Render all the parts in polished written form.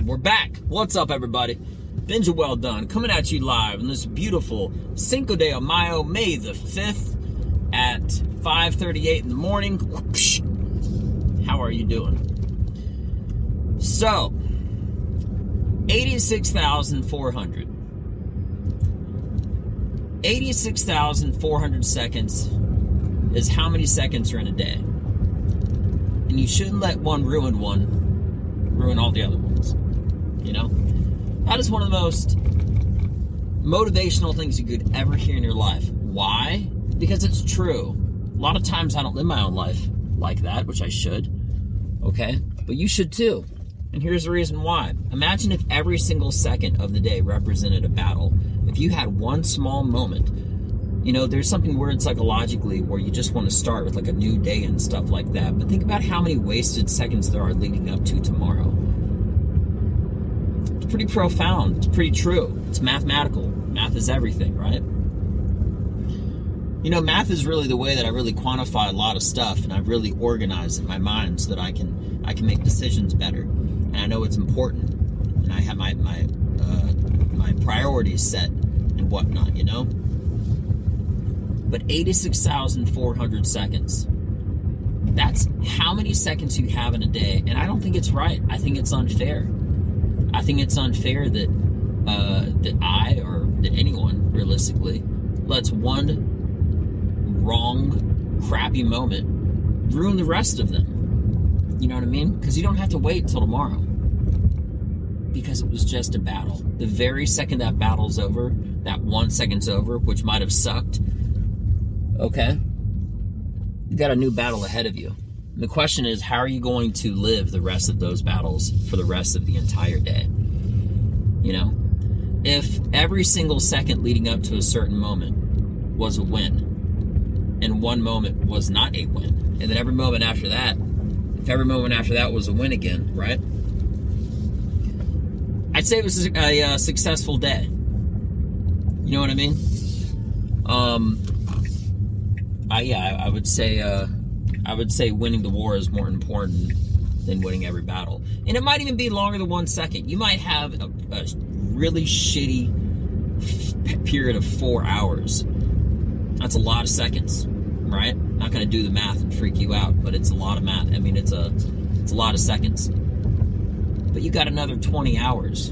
We're back. What's up, everybody? Benja Welldone coming at you live on this beautiful Cinco de Mayo, May the 5th at 5:38 in the morning. How are you doing? So, 86,400. 86,400 seconds is how many seconds are in a day. And you shouldn't let one ruin all the other ones. You know? That is one of the most motivational things you could ever hear in your life. Why? Because it's true. A lot of times I don't live my own life like that, which I should. Okay? But you should too. And here's the reason why. Imagine if every single second of the day represented a battle. If you had one small moment, you know, there's something weird psychologically where you just want to start with like a new day and stuff like that. But think about how many wasted seconds there are leading up to tomorrow. It's pretty profound. It's pretty true. It's mathematical. Math is everything, right? You know, math is really the way that I really quantify a lot of stuff, and I've really organized in my mind so that I can make decisions better. And I know it's important, and I have my priorities set and whatnot, you know? But 86,400 seconds, that's how many seconds you have in a day, and I don't think it's right. I think it's unfair. I think it's unfair that I, or that anyone, realistically, lets one wrong, crappy moment ruin the rest of them. You know what I mean? Because you don't have to wait till tomorrow. Because it was just a battle. The very second that battle's over, that 1 second's over, which might have sucked, okay? You got a new battle ahead of you. And the question is, how are you going to live the rest of those battles for the rest of the entire day? You know? If every single second leading up to a certain moment was a win, and one moment was not a win, and then every moment after that, if every moment after that was a win again, right? I'd say it was a successful day. You know what I mean? I would say winning the war is more important than winning every battle. And it might even be longer than 1 second. You might have a really shitty period of 4 hours. That's a lot of seconds, right? Not going to do the math and freak you out, but it's a lot of math. I mean, it's a lot of seconds. But you got another 20 hours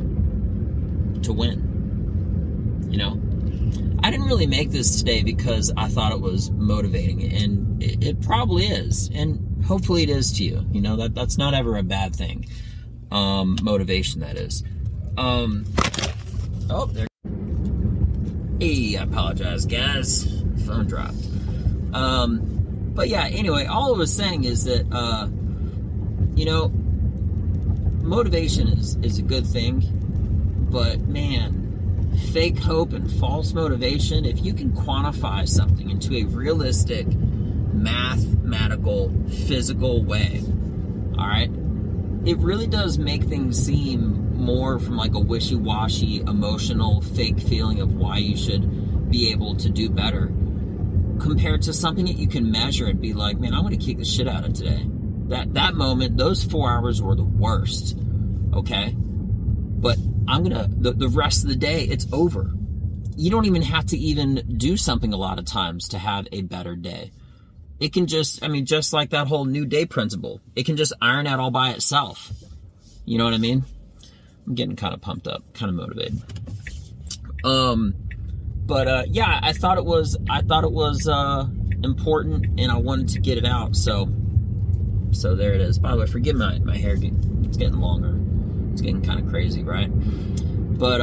to win. You know? I didn't really make this today because I thought it was motivating, and it probably is, and hopefully it is to you. You know, that's not ever a bad thing. Motivation, that is. Oh, there. Hey, I apologize, guys. Phone dropped. But yeah, anyway, all I was saying is that, you know, motivation is a good thing, but man, fake hope and false motivation, if you can quantify something into a realistic, mathematical, physical way, all right, it really does make things seem more from like a wishy-washy, emotional, fake feeling of why you should be able to do better, compared to something that you can measure and be like, man, I'm going to kick the shit out of today. That moment, those 4 hours were the worst, okay? But I'm going to, the rest of the day, it's over. You don't even have to even do something a lot of times to have a better day. It can just, I mean, just like that whole new day principle, it can just iron out all by itself. You know what I mean? I'm getting kind of pumped up, kind of motivated. But yeah, I thought it was important, and I wanted to get it out, so there it is. By the way, forgive my hair, it's getting longer. It's getting kind of crazy, right? But,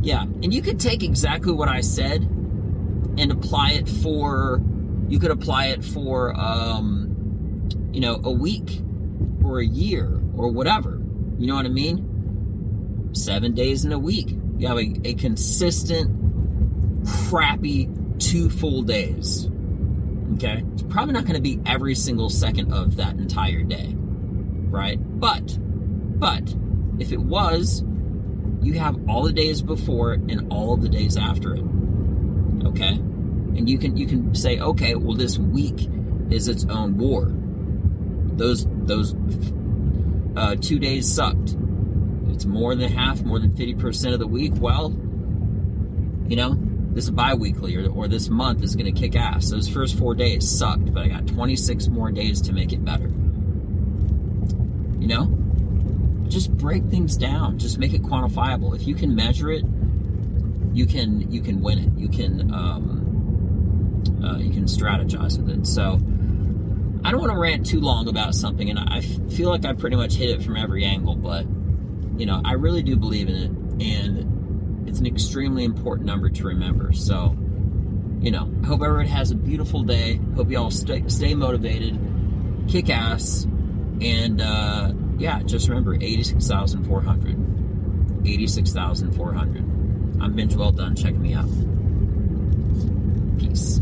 yeah. And you could take exactly what I said and apply it for, you know, a week or a year or whatever. You know what I mean? 7 days in a week. You have a consistent, crappy 2 full days. Okay? It's probably not going to be every single second of that entire day. Right? But if it was, you have all the days before it and all of the days after it. Okay? And you can say, okay, well, this week is its own war. Those 2 days sucked. it's more than half, more than 50% of the week, well, you know, this bi-weekly or this month is going to kick ass. Those first 4 days sucked, but I got 26 more days to make it better. You know, just break things down. Just make it quantifiable. If you can measure it, you can win it. You can strategize with it. So I don't want to rant too long about something, and I feel like I pretty much hit it from every angle, but you know, I really do believe in it, and it's an extremely important number to remember. So, you know, I hope everyone has a beautiful day. Hope you all stay motivated, kick ass, and yeah, just remember 86,400. 86,400. I'm Benja Welldone. Check me out. Peace.